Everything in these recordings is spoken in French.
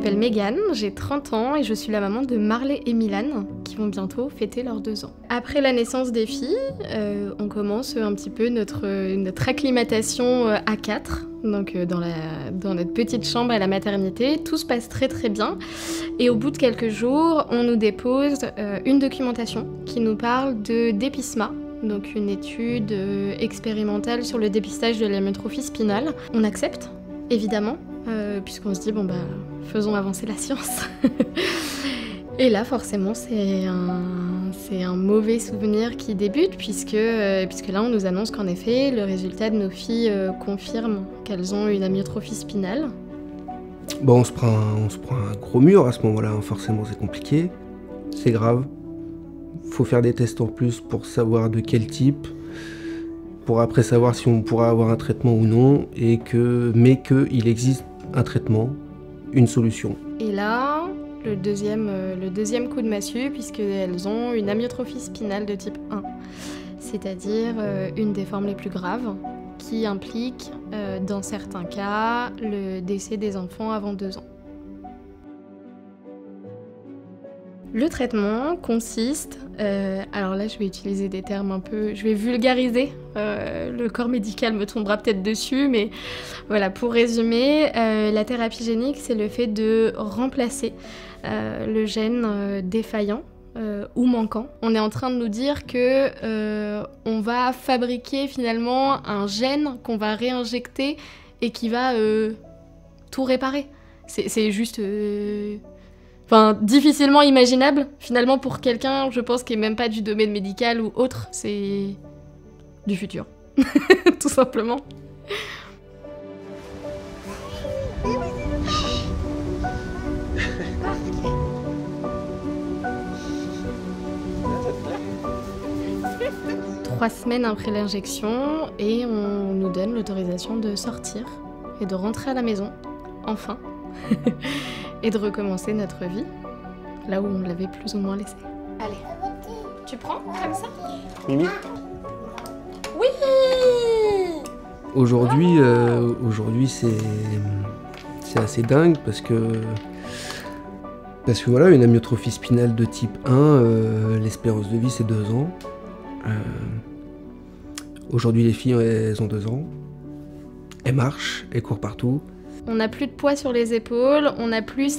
m'appelle Mégane, j'ai 30 ans et je suis la maman de Marley et Milan qui vont bientôt fêter leurs 2 ans. Après la naissance des filles, on commence un petit peu notre acclimatation à 4. Donc dans notre petite chambre à la maternité, tout se passe très très bien. Et au bout de quelques jours, on nous dépose une documentation qui nous parle de dépisma, donc une étude expérimentale sur le dépistage de l'amyotrophie spinale. On accepte, évidemment, puisqu'on se dit bon bah faisons avancer la science. Et là forcément c'est un mauvais souvenir qui débute puisque là on nous annonce qu'en effet le résultat de nos filles confirme qu'elles ont une amyotrophie spinale. Bon, on se prend un gros mur à ce moment-là, hein. Forcément c'est compliqué, c'est grave. Faut faire des tests en plus pour savoir de quel type, pour après savoir si on pourra avoir un traitement ou non, mais qu'il existe un traitement, une solution. Et là, le deuxième coup de massue, puisqu'elles ont une amyotrophie spinale de type 1, c'est-à-dire une des formes les plus graves, qui implique, dans certains cas, le décès des enfants avant 2 ans. Le traitement consiste, alors là je vais utiliser des termes je vais vulgariser, le corps médical me tombera peut-être dessus, mais voilà, pour résumer, la thérapie génique c'est le fait de remplacer le gène défaillant ou manquant. On est en train de nous dire que on va fabriquer finalement un gène qu'on va réinjecter et qui va tout réparer. C'est juste... difficilement imaginable, finalement, pour quelqu'un, je pense, qui est même pas du domaine médical ou autre, c'est du futur, tout simplement. Trois semaines après l'injection, et on nous donne l'autorisation de sortir et de rentrer à la maison, enfin. Et de recommencer notre vie, là où on l'avait plus ou moins laissé. Allez, tu prends comme ça ? Mimi ? Oui ! Aujourd'hui, c'est assez dingue parce que voilà, une amyotrophie spinale de type 1, l'espérance de vie c'est 2 ans. Aujourd'hui les filles elles ont 2 ans, elles marchent, elles courent partout. On n'a plus de poids sur les épaules, on n'a plus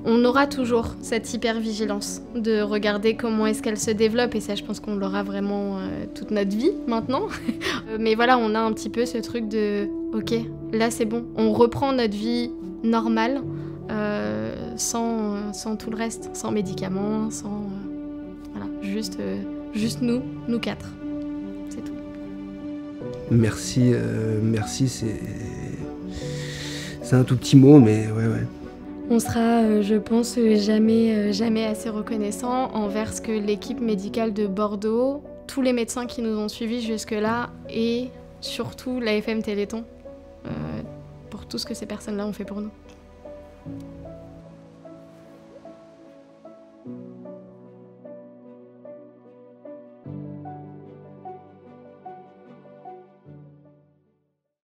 on aura toujours cette hypervigilance de regarder comment est-ce qu'elle se développe, et ça je pense qu'on l'aura vraiment toute notre vie maintenant. Mais voilà, on a un petit peu ce truc de ok, là c'est bon, on reprend notre vie normale, sans tout le reste, sans médicaments, voilà, juste nous 4, c'est tout. Merci, c'est un tout petit mot, mais ouais. On sera, je pense, jamais assez reconnaissant envers ce que l'équipe médicale de Bordeaux, tous les médecins qui nous ont suivis jusque-là, et surtout l'AFM Téléthon, pour tout ce que ces personnes-là ont fait pour nous.